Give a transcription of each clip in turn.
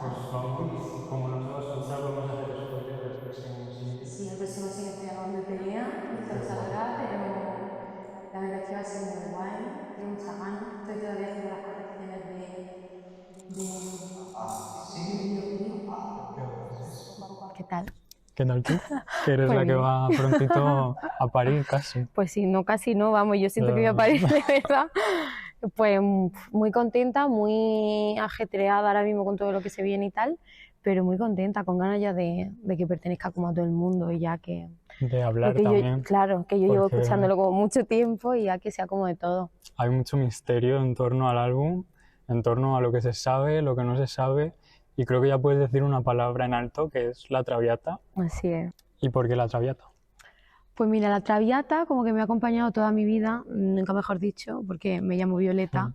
Pues vamos, como no se va a escuchar, vamos a hacer spoiler del próximo siguiente. Sí, el próximo sí que estoy hablando de pelea, esto Qué no guay. saldrá, pero la verdad es que va a ser muy guay, tengo muchas ganas, estoy todavía haciendo las correcciones del videoclip. Qué guay. ¿Qué tal? ¿Qué tal tú? Que eres Pues la que bien. va prontito a parir casi. Pues sí, no, casi no, vamos, yo siento que voy a parir de verdad. Pues muy contenta, muy ajetreada ahora mismo con todo lo que se viene y tal, pero muy contenta, con ganas ya de que pertenezca como a todo el mundo y ya que... De hablar Porque yo, también, claro, que yo llevo porque escuchándolo como mucho tiempo y ya que sea como de todo. hay mucho misterio en torno al álbum, en torno a lo que se sabe, lo que no se sabe, y creo que ya puedes decir una palabra en alto que es la Traviata. Así es. ¿Y por qué la Traviata? Pues mira, la Traviata como que me ha acompañado toda mi vida, nunca mejor dicho, porque me llamo Violeta.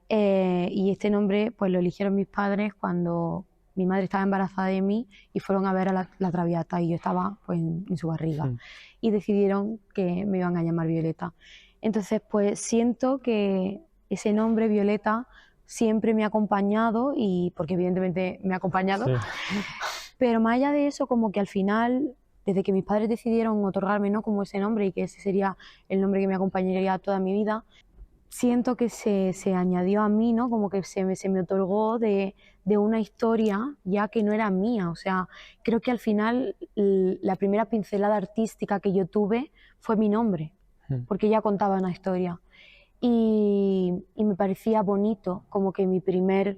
Mm. Y este nombre pues lo eligieron mis padres cuando mi madre estaba embarazada de mí y fueron a ver a la Traviata y yo estaba pues en su barriga Mm. y decidieron que me iban a llamar Violeta. Entonces pues siento que ese nombre Violeta siempre me ha acompañado y porque evidentemente me ha acompañado, Sí. pero más allá de eso como que al final desde que mis padres decidieron otorgarme, ¿no?, como ese nombre y que ese sería el nombre que me acompañaría toda mi vida, siento que se añadió a mí, ¿no? Como que se me otorgó de una historia ya que no era mía. O sea, creo que al final la primera pincelada artística que yo tuve fue mi nombre, Mm. porque ya contaba una historia. Y me parecía bonito como que mi primera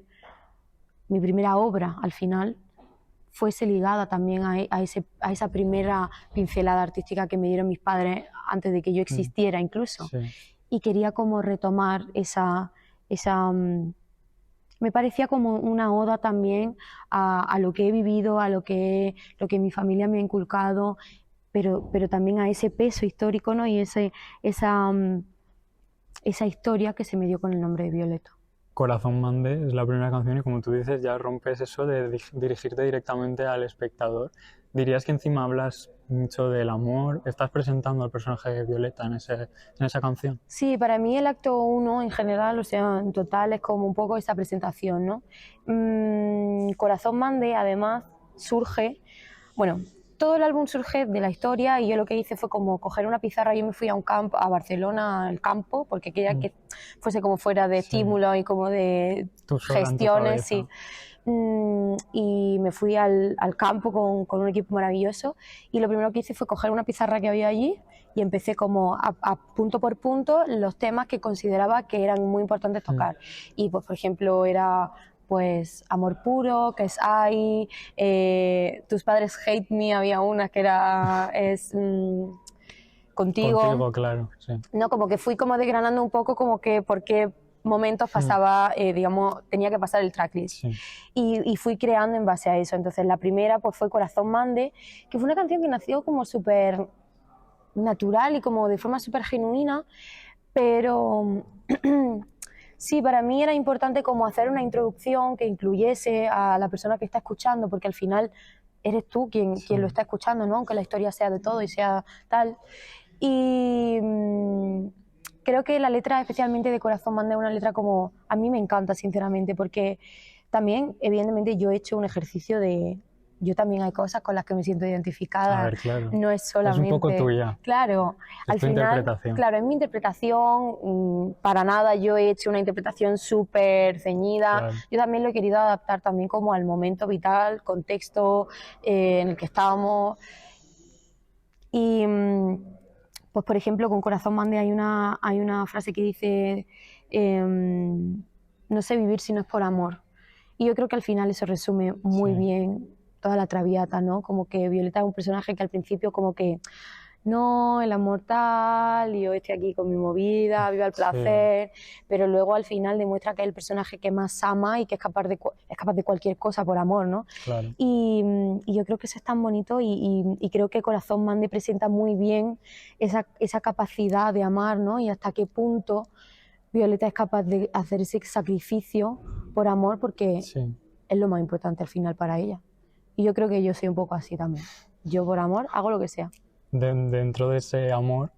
obra al final fuese ligada también a esa primera pincelada artística que me dieron mis padres antes de que yo Mm. existiera incluso. Sí. Y quería como retomar esa me parecía como una oda también a lo que he vivido, a lo que mi familia me ha inculcado, pero también a ese peso histórico, ¿no? Y esa historia que se me dio con el nombre de Violeta. Corazón Mande es la primera canción y como tú dices ya rompes eso de dirigirte directamente al espectador. ¿Dirías que encima hablas mucho del amor? ¿Estás presentando al personaje de Violeta en esa canción? Sí, para mí el acto uno en general, o sea, en total es como un poco esa presentación, ¿no? Corazón Mande además surge, bueno, todo el álbum surge de la historia y yo lo que hice fue como coger una pizarra, yo me fui a un campo, a Barcelona, al campo, porque quería Mm. que fuese como fuera de Sí, estímulo y como de tú sola en tu gestiones, cabeza. sí. Y me fui al campo con un equipo maravilloso y lo primero que hice fue coger una pizarra que había allí y empecé como a punto por punto los temas que consideraba que eran muy importantes Mm. tocar. Y pues por ejemplo era pues Amor Puro, que es Ay, Tus Padres Hate Me, había una que era Contigo, Contigo, claro, sí. ¿no? Como que fui como desgranando un poco como que por qué momentos Mm. pasaba, digamos, tenía que pasar el tracklist. Sí. Y fui creando en base a eso. Entonces la primera pues fue Corazón Mande, que fue una canción que nació como súper natural y como de forma súper genuina, pero sí, para mí era importante como hacer una introducción que incluyese a la persona que está escuchando, porque al final eres tú quien lo Sí. está escuchando, ¿no? Aunque la historia sea de todo y sea tal. Y creo que la letra, especialmente de Corazón Manda, es una letra como a mí me encanta, sinceramente, porque también, evidentemente, yo he hecho un ejercicio de... Yo también hay cosas con las que me siento A identificada, ver, claro. no es Es un poco solamente... tuya, Claro, es al tu final, interpretación. claro, es mi interpretación, para nada yo he hecho una interpretación súper ceñida, Claro. yo también lo he querido adaptar también como al momento vital, contexto en el que estábamos. Y pues por ejemplo con Corazón Mande hay una frase que dice no sé vivir si no es por amor. Y yo creo que al final eso resume muy Sí. bien toda la Traviata, ¿no? Como que Violeta es un personaje que al principio como que no, el amor tal, y yo estoy aquí con mi movida, viva el Sí. placer, pero luego al final demuestra que es el personaje que más ama y que es capaz de cualquier cosa por amor, ¿no? Claro. Y yo creo que eso es tan bonito y creo que Corazón Mande presenta muy bien esa capacidad de amar, ¿no? Y hasta qué punto Violeta es capaz de hacer ese sacrificio por amor porque Sí. es lo más importante al final para ella. Y yo creo que yo soy un poco así también. Yo por amor hago lo que sea. Dentro de ese amor,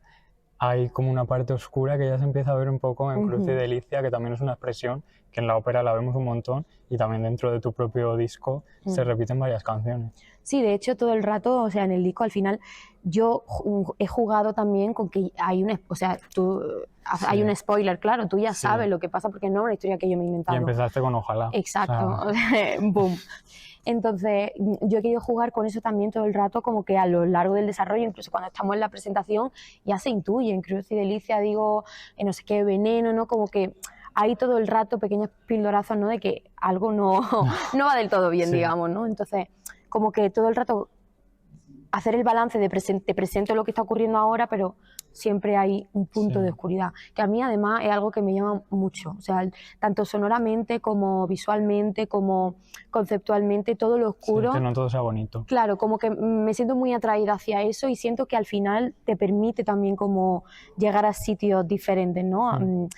hay como una parte oscura que ya se empieza a ver un poco en Cruz y Delicia, que también es una expresión que en la ópera la vemos un montón y también dentro de tu propio disco se repiten varias canciones. Sí, de hecho todo el rato, o sea, en el disco al final yo he jugado también con que hay o sea, hay un spoiler, claro, tú ya sabes lo que pasa porque no es una historia que yo me he inventado. Y empezaste con Ojalá. Exacto, o sea, boom. Entonces, yo he querido jugar con eso también todo el rato, como que a lo largo del desarrollo, incluso cuando estamos en la presentación, ya se intuye, en Cruz y Delicia digo, no sé qué, veneno, ¿no? Como que hay todo el rato pequeños pildorazos, ¿no? De que algo no va del todo bien, digamos, ¿no? Entonces, como que todo el rato hacer el balance de te presento lo que está ocurriendo ahora, pero siempre hay un punto de oscuridad, que a mí además es algo que me llama mucho, o sea, tanto sonoramente como visualmente, como conceptualmente, todo lo oscuro. Sí, que no todo sea bonito. Claro, como que me siento muy atraída hacia eso y siento que al final te permite también como llegar a sitios diferentes, ¿no?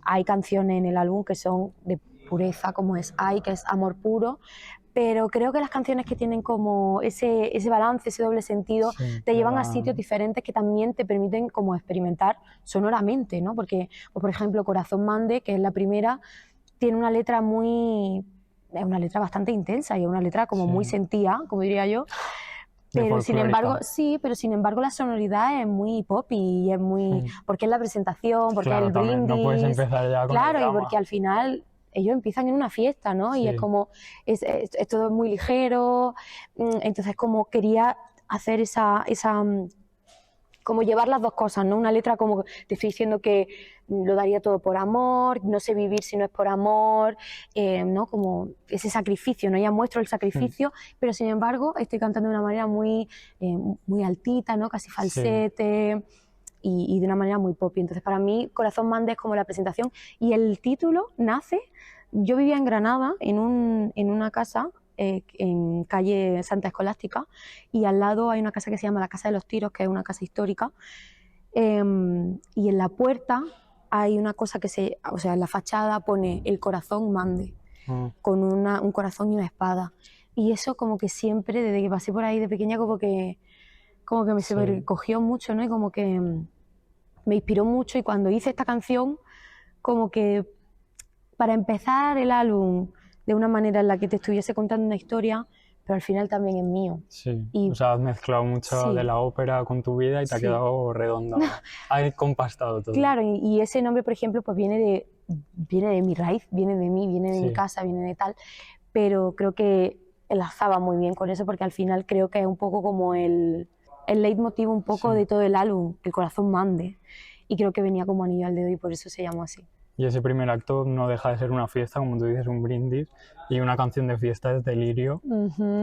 Hay canciones en el álbum que son de pureza, como es Ay, que es amor puro, pero creo que las canciones que tienen como ese balance, ese doble sentido, te llevan a sitios diferentes que también te permiten como experimentar sonoramente, ¿no? Porque, por ejemplo, Corazón Mande, que es la primera, tiene una letra es una letra bastante intensa y es una letra como muy sentida, como diría yo. Pero sin embargo la sonoridad es muy pop y es muy... Porque es la presentación, porque es el brindis... No puedes empezar ya con el drama. Y porque al final ellos empiezan en una fiesta, ¿no? Y es como... Es todo muy ligero. Entonces como quería hacer esa como llevar las dos cosas, ¿no? Una letra como te estoy diciendo que lo daría todo por amor, no sé vivir si no es por amor, ¿no? Como ese sacrificio, ¿no? Ya muestro el sacrificio, pero sin embargo estoy cantando de una manera muy altita, ¿no? Casi falsete y de una manera muy pop. Entonces para mí Corazón Mande es como la presentación y el título nace... Yo vivía en Granada en una casa en calle Santa Escolástica y al lado hay una casa que se llama la Casa de los Tiros, que es una casa histórica, y en la puerta hay una cosa o sea, en la fachada pone el corazón Mande, con un corazón y una espada, y eso como que siempre, desde que pasé por ahí de pequeña, como que me se cogió mucho, ¿no? Y como que me inspiró mucho, y cuando hice esta canción, como que para empezar el álbum de una manera en la que te estuviese contando una historia, pero al final también es mío. Sí, o sea, has mezclado mucho de la ópera con tu vida y te ha quedado redondo. Has compastado todo. Claro, y ese nombre, por ejemplo, pues viene de mi raíz, viene de mí, viene de mi casa, viene de tal, pero creo que enlazaba muy bien con eso, porque al final creo que es un poco como el leitmotiv un poco de todo el álbum, que el corazón mande, y creo que venía como anillo al dedo y por eso se llamó así. Y ese primer acto no deja de ser una fiesta, como tú dices, un brindis, y una canción de fiesta es Delirio,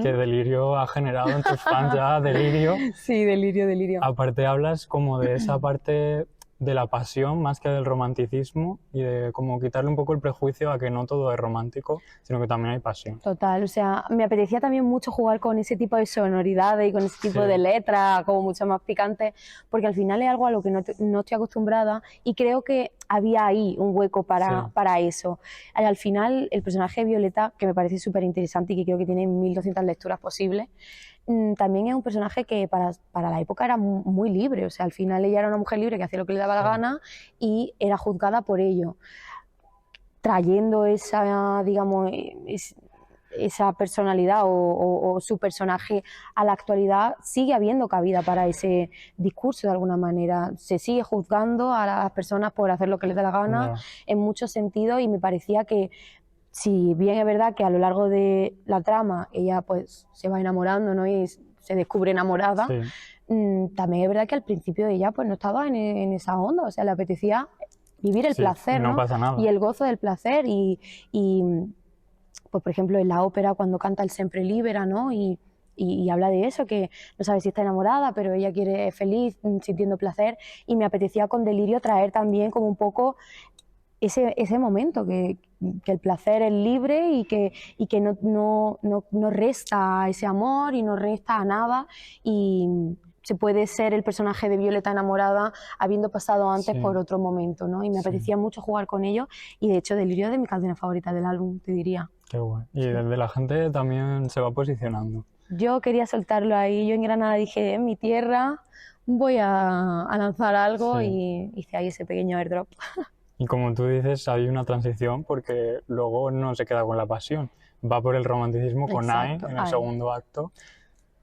que Delirio ha generado en tus fans ya Delirio. Sí, Delirio. Aparte hablas como de esa parte de la pasión más que del romanticismo y de como quitarle un poco el prejuicio a que no todo es romántico, sino que también hay pasión. Total, o sea, me apetecía también mucho jugar con ese tipo de sonoridades y con ese tipo de letras como mucho más picantes, porque al final es algo a lo que no estoy acostumbrada y creo que había ahí un hueco para eso. Al final, el personaje de Violeta, que me parece súper interesante y que creo que tiene 1200 lecturas posibles, también es un personaje que para la época era muy libre, o sea, al final ella era una mujer libre que hacía lo que le daba la gana y era juzgada por ello, trayendo esa, digamos, esa personalidad o su personaje a la actualidad. Sigue habiendo cabida para ese discurso de alguna manera, se sigue juzgando a las personas por hacer lo que les da la gana en muchos sentidos, y me parecía que si bien es verdad que a lo largo de la trama ella pues se va enamorando, ¿no? Y se descubre enamorada, también es verdad que al principio ella pues no estaba en esa onda, o sea, le apetecía vivir el placer, no pasa nada. Y el gozo del placer y pues por ejemplo en la ópera cuando canta el Sempre Libera, ¿no? Y habla de eso, que no sabe si está enamorada, pero ella quiere feliz, sintiendo placer, y me apetecía con Delirio traer también como un poco ese momento, que el placer es libre y que no resta a ese amor y no resta a nada, y se puede ser el personaje de Violeta enamorada habiendo pasado antes por otro momento, ¿no? Y me apetecía mucho jugar con ello, y de hecho Delirio es de mis canciones favoritas del álbum, te diría. Qué guay. Y desde la gente también se va posicionando. Yo quería soltarlo ahí, yo en Granada dije, en mi tierra voy a lanzar algo Sí. y hice ahí ese pequeño airdrop. Y como tú dices, hay una transición porque luego no se queda con la pasión. Va por el romanticismo con Ae Exacto, en el Ae. segundo acto.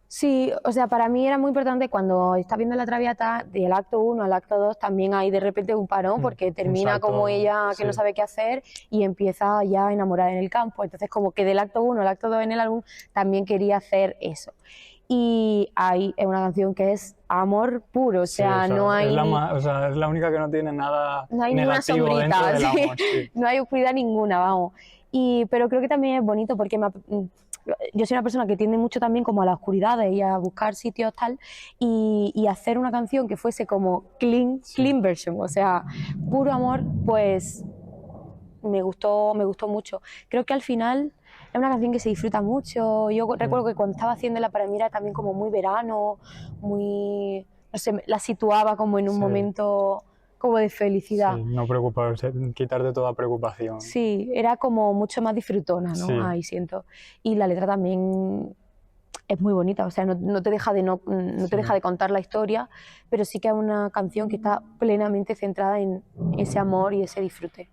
Sí, o sea, para mí era muy importante cuando estás viendo La Traviata, del acto 1 al acto 2 también hay de repente un parón porque termina salto, como ella que no sí. sabe qué hacer y empieza ya a enamorar en el campo. Entonces como que del acto 1 al acto 2 en el álbum también quería hacer eso. Y ahí es una canción que es amor puro, o Sí, sea, eso, no es hay, o sea, es la única que no tiene nada no hay ninguna negativo dentro sombrita, del ¿sí? amor, sí. No hay oscuridad ninguna, vamos. Pero creo que también es bonito porque yo soy una persona que tiende mucho también como a la oscuridad y a buscar sitios tal y hacer una canción que fuese como clean version, o sea, puro amor, pues me gustó mucho. Creo que al final es una canción que se disfruta mucho. Yo recuerdo que cuando estaba haciéndola para mí era también como muy verano, muy, no sé, la situaba como en un momento como de felicidad. Sí, no preocuparse, quitarte toda preocupación. Sí, era como mucho más disfrutona, ¿no? Sí. Ahí siento. Y la letra también es muy bonita, o sea, no te deja te deja de contar la historia, pero sí que es una canción que está plenamente centrada en ese amor y ese disfrute.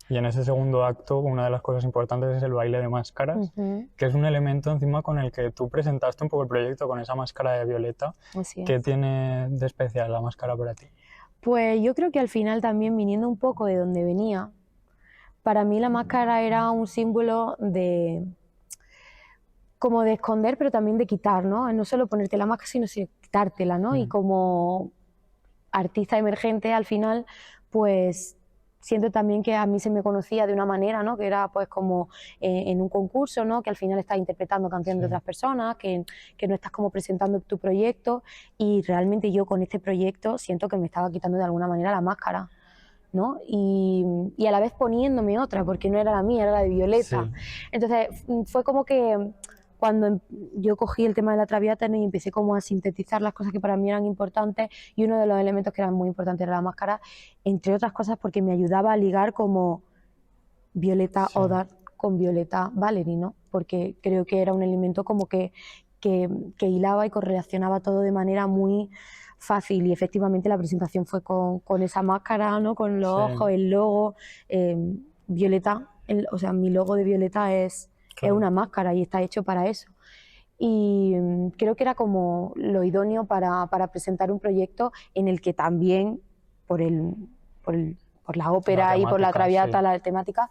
Y en ese segundo acto, una de las cosas importantes es el baile de máscaras, que es un elemento encima con el que tú presentaste un poco el proyecto con esa máscara de Violeta. Así es. ¿Qué tiene de especial la máscara para ti? Pues yo creo que al final también viniendo un poco de donde venía, para mí la máscara era un símbolo de como de esconder, pero también de quitar, ¿no? No solo ponerte la máscara, sino quitártela, ¿no? Y como artista emergente al final, pues siento también que a mí se me conocía de una manera, ¿no? Que era pues como en un concurso, ¿no? Que al final estás interpretando canciones de otras personas, que no estás como presentando tu proyecto y realmente yo con este proyecto siento que me estaba quitando de alguna manera la máscara, ¿no? Y a la vez poniéndome otra, porque no era la mía, era la de Violeta. Entonces fue como que cuando yo cogí el tema de La Traviata y empecé como a sintetizar las cosas que para mí eran importantes y uno de los elementos que eran muy importantes era la máscara, entre otras cosas porque me ayudaba a ligar como Violeta Odar con Violeta Valery, ¿no? Porque creo que era un elemento como que hilaba y correlacionaba todo de manera muy fácil y efectivamente la presentación fue con esa máscara, ¿no? Con los ojos, el logo, Violeta, o sea, mi logo de Violeta es una máscara y está hecho para eso. Y creo que era como lo idóneo para presentar un proyecto en el que también, por la ópera y por La Traviata, la temática,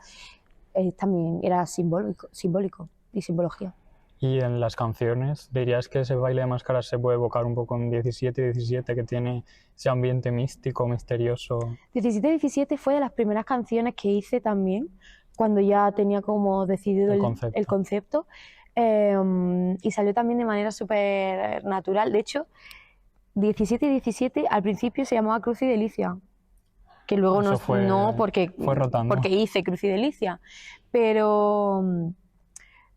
también era simbólico y simbología. Y en las canciones, ¿dirías que ese baile de máscaras se puede evocar un poco en 17-17, que tiene ese ambiente místico, misterioso? 17-17 fue de las primeras canciones que hice también, cuando ya tenía como decidido el concepto. Y salió también de manera súper natural. De hecho, 17-17 al principio se llamaba Cruz y Delicia, que luego no porque hice Cruz y Delicia, pero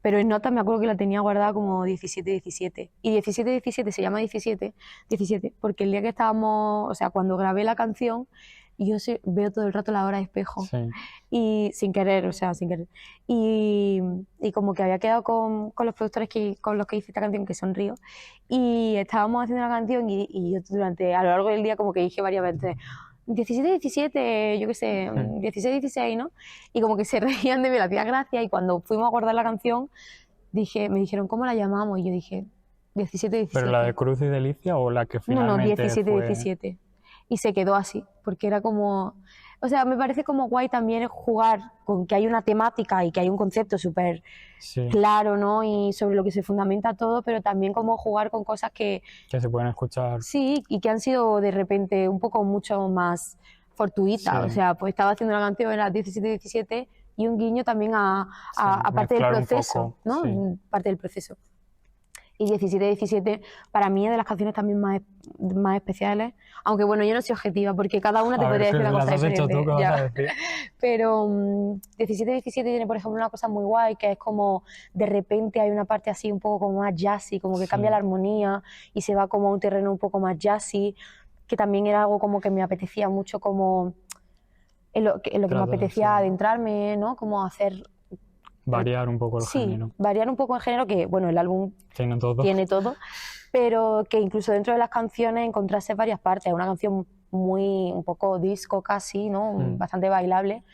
en nota me acuerdo que la tenía guardada como 17-17. Y 17-17 se llama 17 porque el día que estábamos, o sea, cuando grabé la canción, yo veo todo el rato la hora de espejo. Y sin querer, o sea, sin querer. Y como que había quedado con los productores con los que hice esta canción, que son Río, y estábamos haciendo la canción y yo a lo largo del día como que dije varias veces 17-17, yo qué sé, 16-16, ¿no? Y como que se reían de mí, me hacía gracia, y cuando fuimos a guardar la canción, me dijeron, ¿cómo la llamamos? Y yo dije, 17-17. ¿Pero la de Cruz y Delicia o la que finalmente No, 17-17. Y se quedó así, porque era como... O sea, me parece como guay también jugar con que hay una temática y que hay un concepto súper claro, ¿no? Y sobre lo que se fundamenta todo, pero también como jugar con cosas que se pueden escuchar. Sí, y que han sido de repente un poco mucho más fortuitas. O sea, pues estaba haciendo una canción, era 17-17, y un guiño también a parte del proceso, ¿no? Parte del proceso. Y 17-17 para mí es de las canciones también más especiales, aunque bueno, yo no soy objetiva porque cada una te podría decir una cosa diferente. Pero 17-17 tiene, por ejemplo, una cosa muy guay, que es como de repente hay una parte así un poco como más jazzy, como que cambia la armonía y se va como a un terreno un poco más jazzy, que también era algo como que me apetecía mucho, como en lo que me apetecía adentrarme, ¿no? Como hacer... Variar un poco el género. Variar un poco el género, que bueno, el álbum tiene todo, pero que incluso dentro de las canciones encontrase varias partes. Una canción un poco disco casi, ¿no? Bastante bailable,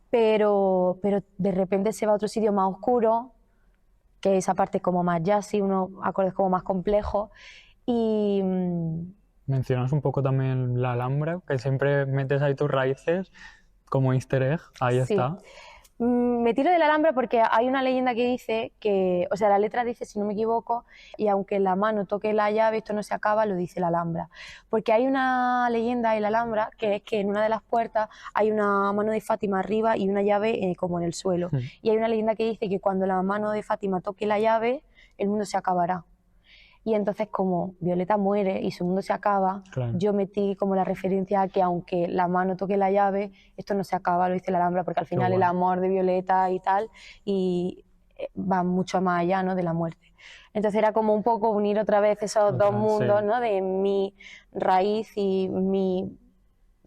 pero de repente se va a otro sitio más oscuro, que esa parte como más jazzy, unos acordes como más complejos y... Mencionas un poco también la Alhambra, que siempre metes ahí tus raíces como easter egg, ahí sí. está. Me tiro de la Alhambra porque hay una leyenda que dice que, o sea, la letra dice, si no me equivoco, y aunque la mano toque la llave, esto no se acaba, lo dice la Alhambra. Porque hay una leyenda en la Alhambra que es que en una de las puertas hay una mano de Fátima arriba y una llave como en el suelo. Y hay una leyenda que dice que cuando la mano de Fátima toque la llave, el mundo se acabará. Y entonces, como Violeta muere y su mundo se acaba, claro. yo metí como la referencia a que aunque la mano toque la llave, esto no se acaba, lo dice la Alhambra, porque al final el amor de Violeta y tal, y va mucho más allá, ¿no?, de la muerte. Entonces era como un poco unir otra vez esos dos mundos, ¿no?, de mi raíz y mi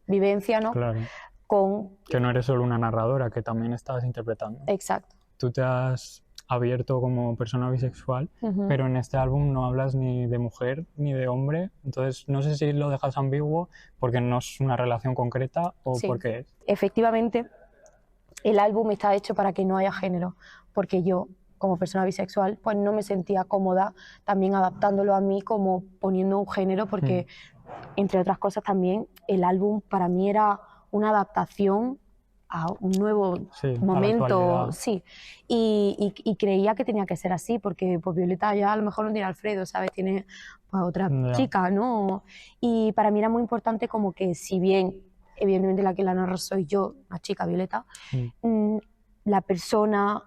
vivencia, ¿no?, claro. con... Que no eres solo una narradora, que también estás interpretando. Exacto. Tú te has abierto como persona bisexual, pero en este álbum no hablas ni de mujer ni de hombre, entonces no sé si lo dejas ambiguo porque no es una relación concreta o sí. porque es. Efectivamente, el álbum está hecho para que no haya género, porque yo, como persona bisexual, pues no me sentía cómoda también adaptándolo a mí como poniendo un género, porque entre otras cosas también el álbum para mí era una adaptación a un nuevo momento, sí, y creía que tenía que ser así, porque pues Violeta ya a lo mejor no tiene Alfredo, ¿sabes? Tiene pues otra chica, ¿no? Y para mí era muy importante como que si bien evidentemente la que la narra soy yo, la chica Violeta, la persona,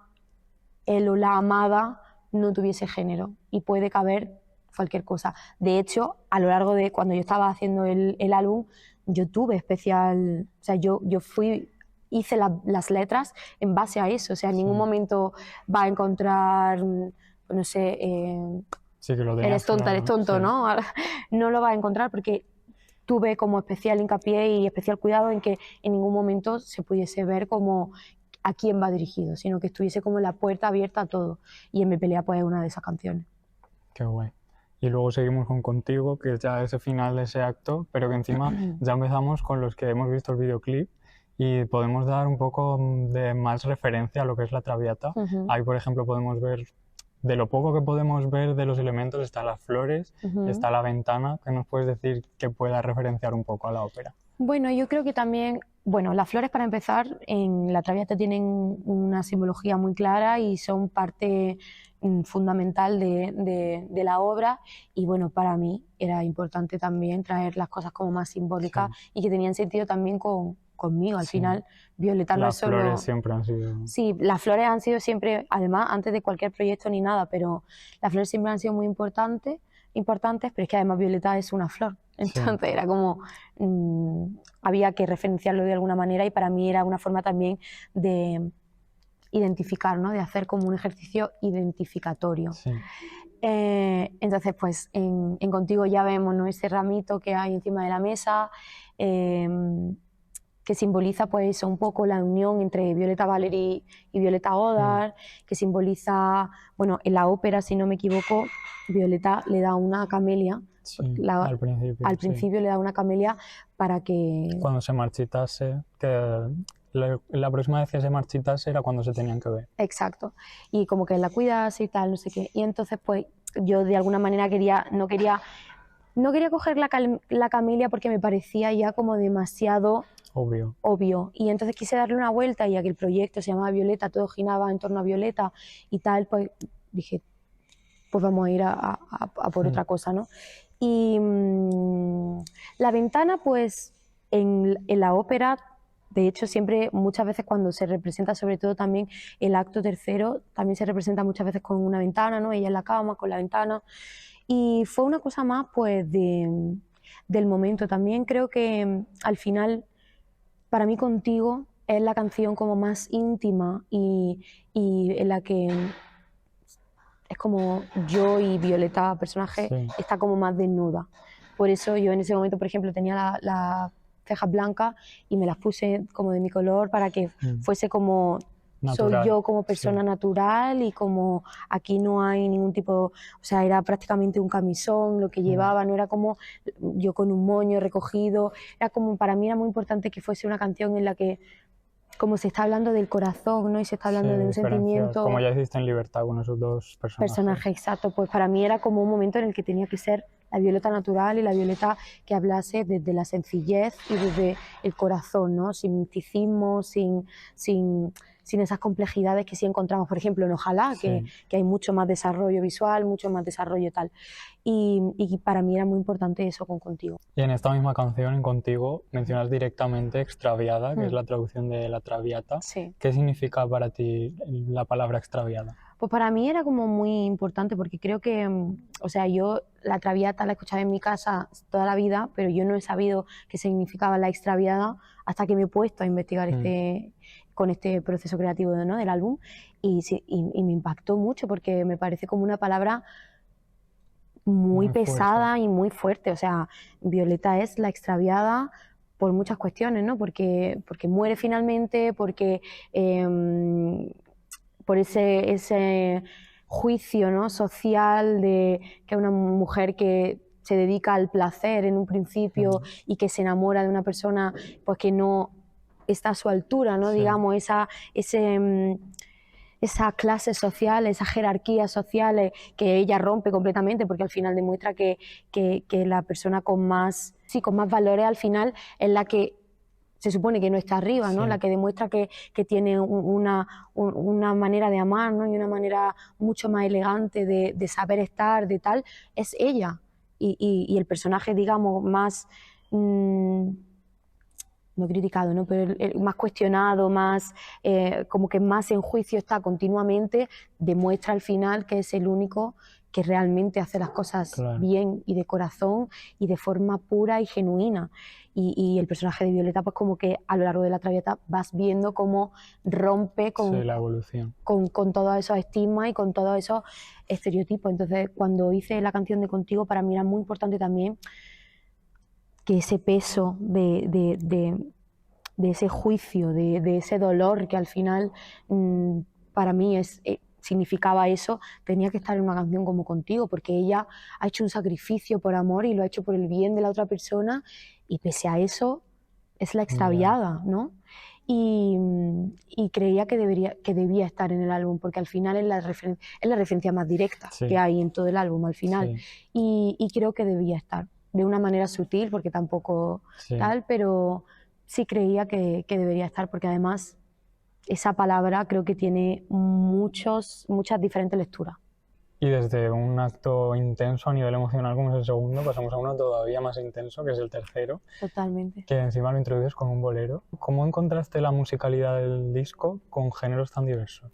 él o la amada no tuviese género y puede caber cualquier cosa. De hecho, a lo largo de cuando yo estaba haciendo el álbum, yo tuve especial, o sea, yo hice las letras en base a eso, o sea, en ningún momento va a encontrar, no sé, sí, que lo eres tonto, ¿no? No lo va a encontrar porque tuve como especial hincapié y especial cuidado en que en ningún momento se pudiese ver como a quién va dirigido, sino que estuviese como la puerta abierta a todo. Y en Mi pelea pues es una de esas canciones. Qué guay. Y luego seguimos con Contigo, que es ya ese final de ese acto, pero que encima ya empezamos con los que hemos visto el videoclip y podemos dar un poco de más referencia a lo que es la Traviata. Ahí, por ejemplo, podemos ver, de lo poco que podemos ver de los elementos, están las flores, está la ventana. ¿Qué nos puedes decir que pueda referenciar un poco a la ópera? Bueno, yo creo que también, bueno, las flores para empezar en la Traviata tienen una simbología muy clara y son parte fundamental de la obra, y bueno, para mí era importante también traer las cosas como más simbólicas y que tenían sentido también conmigo. Al final, Violeta no es solo... Las flores siempre han sido... Sí, las flores han sido siempre, además, antes de cualquier proyecto ni nada, pero las flores siempre han sido muy importantes, pero es que además Violeta es una flor. Entonces era como... había que referenciarlo de alguna manera y para mí era una forma también de identificar, ¿no?, de hacer como un ejercicio identificatorio. Entonces, pues en Contigo ya vemos, ¿no?, ese ramito que hay encima de la mesa, que simboliza pues un poco la unión entre Violeta Valery y Violeta Godard, que simboliza, bueno, en la ópera, si no me equivoco, Violeta le da una camelia. Al principio le da una camelia para que... Cuando se marchitase, que la próxima vez que se marchitase era cuando se tenían que ver. Exacto. Y como que la cuidase y tal, no sé qué. Y entonces pues yo de alguna manera no quería coger la camelia porque me parecía ya como demasiado... obvio. Y entonces quise darle una vuelta, y ya que el proyecto se llamaba Violeta, todo giraba en torno a Violeta y tal, pues dije, pues vamos a ir a por otra cosa, ¿no? Y la ventana, pues en la ópera, de hecho siempre, muchas veces cuando se representa, sobre todo también el acto tercero, también se representa muchas veces con una ventana, ¿no? Ella en la cama, con la ventana. Y fue una cosa más, pues, del momento. También creo que al final, para mí Contigo es la canción como más íntima y en la que es como yo y Violeta, personaje, está como más desnuda. Por eso yo en ese momento, por ejemplo, tenía las cejas blancas y me las puse como de mi color para que fuese como soy natural. yo como persona Sí, natural y como aquí no hay ningún tipo, o sea, era prácticamente un camisón lo que llevaba, no era como yo con un moño recogido, era como, para mí era muy importante que fuese una canción en la que, como se está hablando del corazón, ¿no? Y se está sí, hablando de un diferencias. Como sentimiento, ya hiciste en Libertad con esos dos personaje personajes. exacto, pues para mí era como un momento en el que tenía que ser la Violeta natural y la Violeta que hablase desde la sencillez y desde el corazón, ¿no? Sin misticismo, sin esas complejidades que sí encontramos, por ejemplo, en Ojalá, Sí. que hay mucho más desarrollo visual, mucho más desarrollo tal. Y para mí era muy importante eso con Contigo. Y en esta misma canción, en Contigo, mencionas directamente extraviada, que es Mm, la traducción de la Traviata. sí. ¿Qué significa para ti la palabra extraviada? Pues para mí era como muy importante porque creo que, o sea, yo la Traviata la escuchaba en mi casa toda la vida, pero yo no he sabido qué significaba la extraviada hasta que me he puesto a investigar con este proceso creativo, ¿no? Del álbum y me impactó mucho porque me parece como una palabra muy Muy fuerte. pesada y muy fuerte. O sea, Violeta es la extraviada por muchas cuestiones, ¿no? Porque muere finalmente, porque por ese juicio, ¿no? social de que una mujer que se dedica al placer en un principio y que se enamora de una persona pues que no está a su altura, ¿no? Sí. Digamos, esa clase social, esa jerarquía social que ella rompe completamente porque al final demuestra que la persona con más, sí, con más valores al final es la que se supone que no está arriba, ¿no? Sí. La que demuestra que tiene una manera de amar, ¿no? Y una manera mucho más elegante de saber estar, de tal, es ella. Y el personaje, digamos, más... no criticado, ¿no? Pero el más cuestionado, más como que más en juicio está continuamente, demuestra al final que es el único que realmente hace las cosas Claro. bien y de corazón y de forma pura y genuina. Y el personaje de Violeta, pues como que a lo largo de la Traviata vas viendo cómo rompe Sí, la evolución. con todos esos estigmas y con todos esos estereotipos. Entonces, cuando hice la canción de Contigo, para mí era muy importante también que ese peso de ese juicio, de ese dolor que al final para mí significaba eso, tenía que estar en una canción como Contigo, porque ella ha hecho un sacrificio por amor y lo ha hecho por el bien de la otra persona y pese a eso es la extraviada, ¿no? Y creía que debía estar en el álbum, porque al final es la referencia más directa Sí. que hay en todo el álbum, al final. Sí. Y creo que debía estar, de una manera sutil, porque tampoco Sí. tal, pero sí creía que debería estar, porque además esa palabra creo que tiene muchas diferentes lecturas. Y desde un acto intenso a nivel emocional como es el segundo, pasamos a uno todavía más intenso, que es el tercero, Totalmente. que encima lo introduces con un bolero. ¿Cómo encontraste la musicalidad del disco con géneros tan diversos?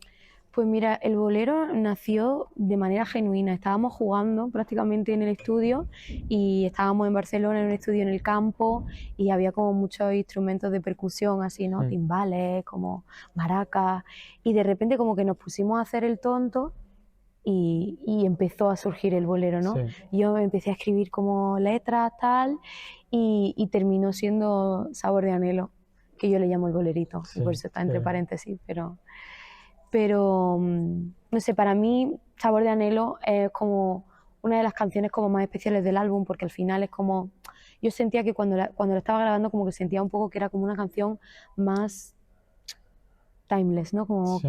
Pues mira, el bolero nació de manera genuina. Estábamos jugando prácticamente en el estudio y estábamos en Barcelona en un estudio en el campo y había como muchos instrumentos de percusión así, ¿no? Timbales, como maracas y de repente como que nos pusimos a hacer el tonto y empezó a surgir el bolero, ¿no? Sí. Yo empecé a escribir como letras tal y terminó siendo Sabor de Anhelo, que yo le llamo el bolerito y Sí, por eso está entre sí. paréntesis, pero no sé, para mí Sabor de Anhelo es como una de las canciones como más especiales del álbum porque al final es como, yo sentía que cuando la estaba grabando como que sentía un poco que era como una canción más timeless, ¿no? Como Sí.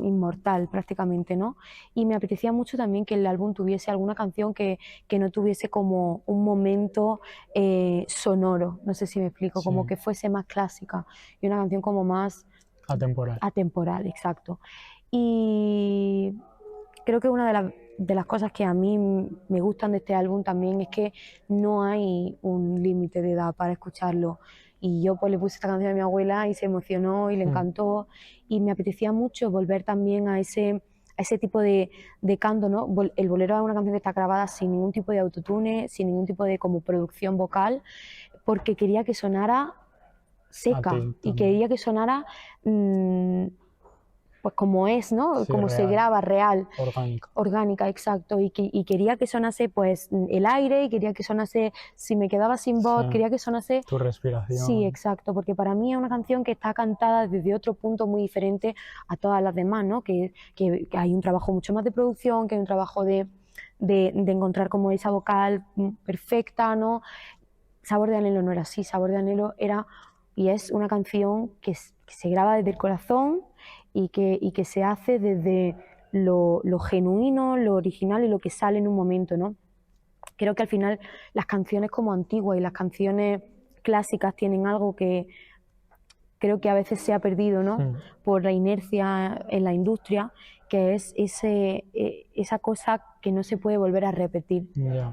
inmortal prácticamente, ¿no? Y me apetecía mucho también que el álbum tuviese alguna canción que no tuviese como un momento sonoro, no sé si me explico, como Sí. que fuese más clásica y una canción como más Atemporal. atemporal, exacto. Y creo que una de las cosas que a mí me gustan de este álbum también es que no hay un límite de edad para escucharlo. Y yo pues le puse esta canción a mi abuela y se emocionó y le encantó y me apetecía mucho volver también a ese tipo de canto, ¿no? El bolero es una canción que está grabada sin ningún tipo de autotune, sin ningún tipo de como producción vocal, porque quería que sonara seca y quería que sonara pues como es, ¿no? Sí, como se real. graba, real. Orgánica. Orgánica, exacto, y quería que sonase pues el aire, y quería que sonase, si me quedaba sin voz, Sí. quería que sonase... Tu respiración. Sí, exacto, porque para mí es una canción que está cantada desde otro punto muy diferente a todas las demás, ¿no? Que hay un trabajo mucho más de producción, que hay un trabajo de encontrar como esa vocal perfecta, ¿no? Sabor de anhelo no era así, Sabor de anhelo era y es una canción que se graba desde el corazón y que se hace desde lo genuino, lo original y lo que sale en un momento, ¿no? Creo que al final las canciones como antiguas y las canciones clásicas tienen algo que creo que a veces se ha perdido, ¿no? Por la inercia en la industria, que es esa cosa que no se puede volver a repetir,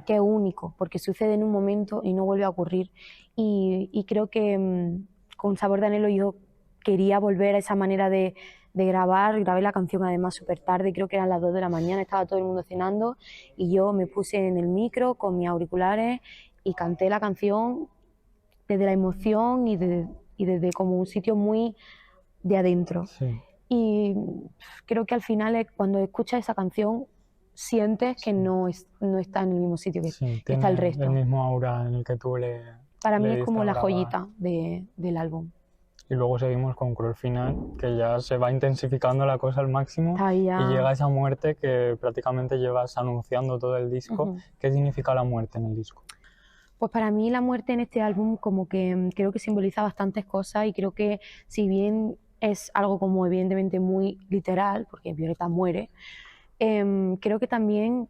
que es único, porque sucede en un momento y no vuelve a ocurrir. Y creo que con Sabor de Anhelo yo quería volver a esa manera de grabar. Grabé la canción además súper tarde, creo que eran las 2 de la mañana, estaba todo el mundo cenando y yo me puse en el micro con mis auriculares y canté la canción desde la emoción y desde como un sitio muy de adentro. Sí. Y creo que al final cuando escuchas esa canción sientes que no está en el mismo sitio que está el resto. El mismo aura en el que tú le... Para mí es diste como a la grabar. joyita del álbum. Y luego seguimos con Cruel Final, que ya se va intensificando la cosa al máximo y llega esa muerte que prácticamente llevas anunciando todo el disco. ¿Qué significa la muerte en el disco? Pues para mí la muerte en este álbum como que creo que simboliza bastantes cosas y creo que si bien es algo como evidentemente muy literal, porque Violeta muere, creo que también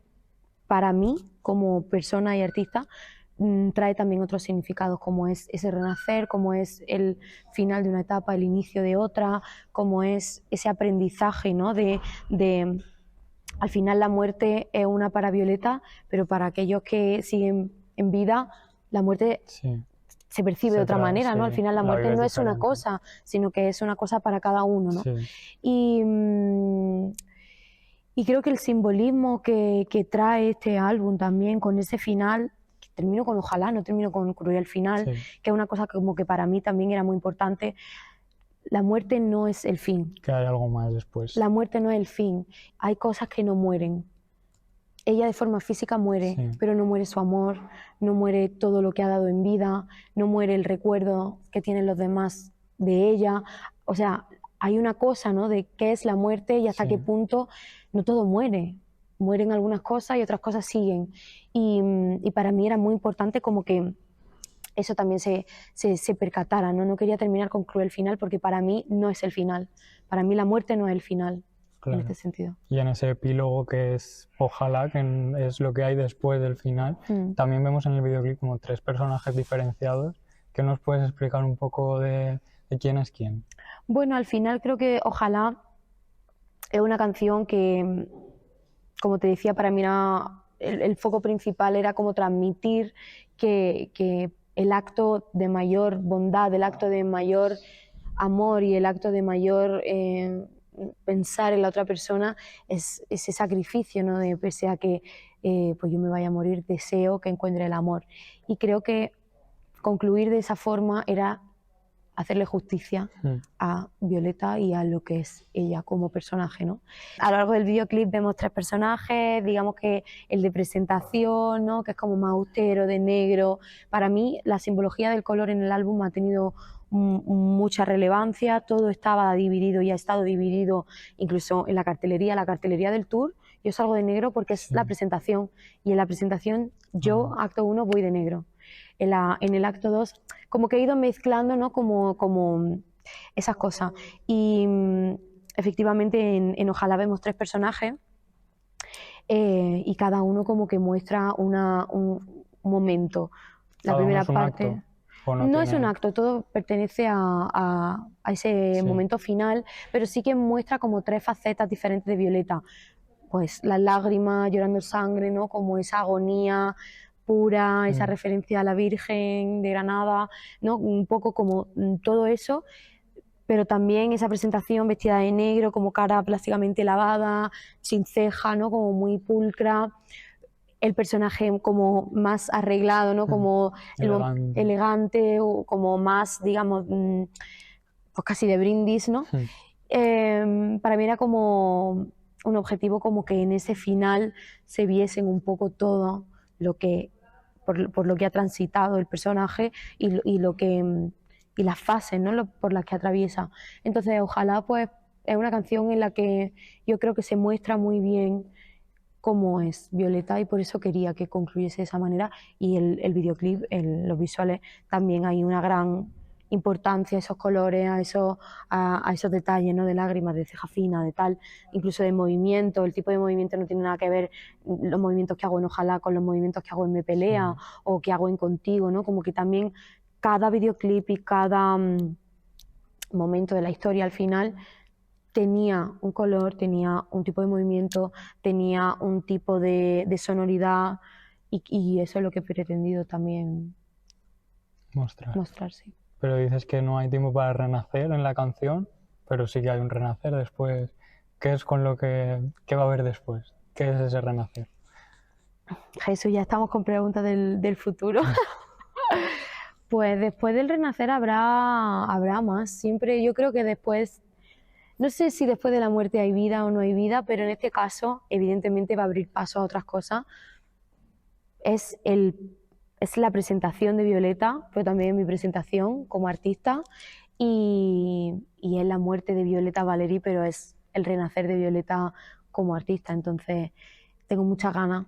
para mí como persona y artista trae también otros significados, como es ese renacer, como es el final de una etapa, el inicio de otra, como es ese aprendizaje, ¿no? Al final la muerte es una para Violeta, pero para aquellos que siguen en vida, la muerte se percibe de otra manera, ¿no? Al final la muerte no es una cosa, sino que es una cosa para cada uno, ¿no? Y creo que el simbolismo que trae este álbum también con ese final, que termino con Ojalá, no termino con Cruel Final, que es una cosa como que para mí también era muy importante. La muerte no es el fin. Que hay algo más después. La muerte no es el fin. Hay cosas que no mueren. Ella de forma física muere, pero no muere su amor, no muere todo lo que ha dado en vida, no muere el recuerdo que tienen los demás de ella. O sea, hay una cosa, ¿no? De qué es la muerte y hasta qué punto no todo muere. Mueren algunas cosas y otras cosas siguen. Y para mí era muy importante como que eso también se percatara, ¿no? No quería terminar con Cruel Final porque para mí no es el final. Para mí la muerte no es el final. Claro. En este sentido. Y en ese epílogo que es Ojalá, que es lo que hay después del final, también vemos en el videoclip como 3 personajes diferenciados. ¿Qué nos puedes explicar un poco de quién es quién? Bueno, al final creo que Ojalá es una canción que, como te decía, para mí el foco principal era como transmitir que el acto de mayor bondad, el acto de mayor amor y el acto de mayor pensar en la otra persona es ese sacrificio, ¿no? De pese a que pues yo me vaya a morir, deseo que encuentre el amor. Y creo que concluir de esa forma era hacerle justicia a Violeta y a lo que es ella como personaje, ¿no? A lo largo del videoclip vemos 3 personajes, digamos que el de presentación, ¿no? Que es como más austero, de negro. Para mí la simbología del color en el álbum ha tenido mucha relevancia, todo estaba dividido y ha estado dividido incluso en la cartelería del tour. Yo salgo de negro porque es la presentación y en la presentación yo, acto 1, voy de negro. En el acto 2 como que he ido mezclando, ¿no? como esas cosas y efectivamente en Ojalá vemos 3 personajes y cada uno como que muestra un momento. La primera parte no es un acto, todo pertenece a ese momento final, pero sí que muestra como 3 facetas diferentes de Violeta, pues las lágrimas, llorando sangre, ¿no? Como esa agonía pura, esa referencia a la Virgen de Granada, ¿no? Un poco como todo eso, pero también esa presentación vestida de negro, como cara plásticamente lavada, sin ceja, ¿no? Como muy pulcra. El personaje como más arreglado, ¿no? Como elegante o como más, digamos, pues casi de brindis, ¿no? Para mí era como un objetivo como que en ese final se viesen un poco todo lo que, por lo que ha transitado el personaje y lo que, y las fases, ¿no? Por las que atraviesa. Entonces, ojalá pues es una canción en la que yo creo que se muestra muy bien cómo es Violeta y por eso quería que concluyese de esa manera y el videoclip, los visuales, también hay una gran importancia a esos colores, a esos detalles, ¿no? De lágrimas, de ceja fina, de tal, incluso de movimiento, el tipo de movimiento no tiene nada que ver los movimientos que hago en Ojalá con los movimientos que hago en Me Pelea o que hago en Contigo, ¿no? Como que también cada videoclip y cada momento de la historia al final tenía un color, tenía un tipo de movimiento, tenía un tipo de sonoridad y eso es lo que he pretendido también mostrar, sí. Pero dices que no hay tiempo para renacer en la canción, pero sí que hay un renacer después. ¿Qué es con lo qué va a haber después? ¿Qué es ese renacer? Jesús, ya estamos con preguntas del futuro. Pues después del renacer habrá más. Siempre, yo creo que después, no sé si después de la muerte hay vida o no hay vida, pero en este caso, evidentemente va a abrir paso a otras cosas. Es la presentación de Violeta, pero también mi presentación como artista y es la muerte de Violeta Valery, pero es el renacer de Violeta como artista. Entonces tengo muchas ganas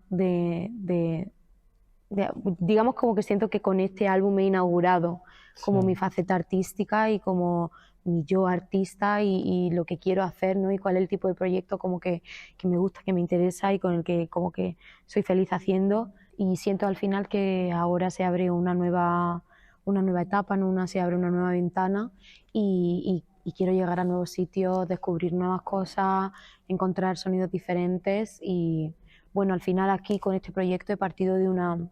digamos como que siento que con este álbum he inaugurado como mi faceta artística y como mi yo artista y lo que quiero hacer, ¿no? Y cuál es el tipo de proyecto como que me gusta, que me interesa y con el que como que soy feliz haciendo y siento al final que ahora se abre una nueva etapa, ¿no? Se abre una nueva ventana y quiero llegar a nuevos sitios, descubrir nuevas cosas, encontrar sonidos diferentes y bueno, al final aquí con este proyecto he partido de una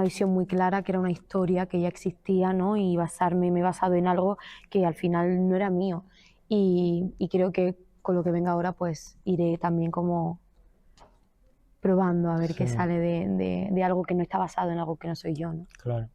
visión muy clara, que era una historia que ya existía, ¿no? Y me he basado en algo que al final no era mío. Y creo que con lo que venga ahora, pues iré también como probando a ver qué sale de algo que no está basado en algo que no soy yo, ¿no? Claro,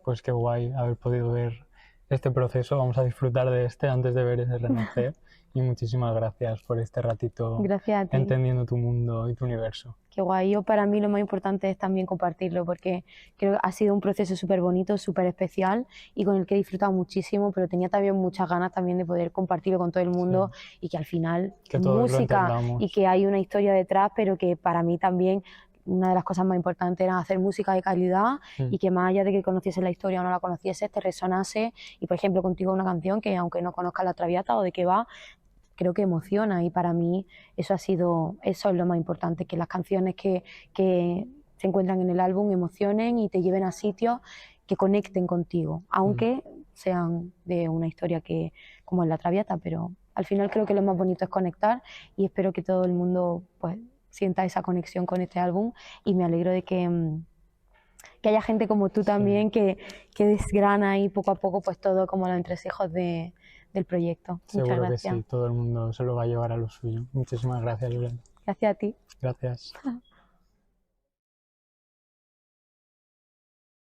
pues qué guay haber podido ver este proceso. Vamos a disfrutar de este antes de ver ese renacer. Y muchísimas gracias por este ratito Gracias a ti. entendiendo tu mundo y tu universo. Qué guay. Yo para mí lo más importante es también compartirlo porque creo que ha sido un proceso súper bonito, súper especial y con el que he disfrutado muchísimo, pero tenía también muchas ganas también de poder compartirlo con todo el mundo y que al final Que es todos lo música entendamos. y que hay una historia detrás, pero que para mí también una de las cosas más importantes era hacer música de calidad y que más allá de que conociese la historia o no la conocieses, te resonase y por ejemplo contigo una canción que aunque no conozcas la Traviata o de qué va, creo que emociona y para mí eso es lo más importante, que las canciones que se encuentran en el álbum emocionen y te lleven a sitios que conecten contigo, aunque sean de una historia que como es La Traviata, pero al final creo que lo más bonito es conectar y espero que todo el mundo pues sienta esa conexión con este álbum y me alegro de que haya gente como tú también que desgrana ahí poco a poco pues todo como los entresijos del proyecto. Seguro Muchas gracias. que sí, todo el mundo se lo va a llevar a lo suyo. Muchísimas gracias, Julen. Gracias a ti. Gracias.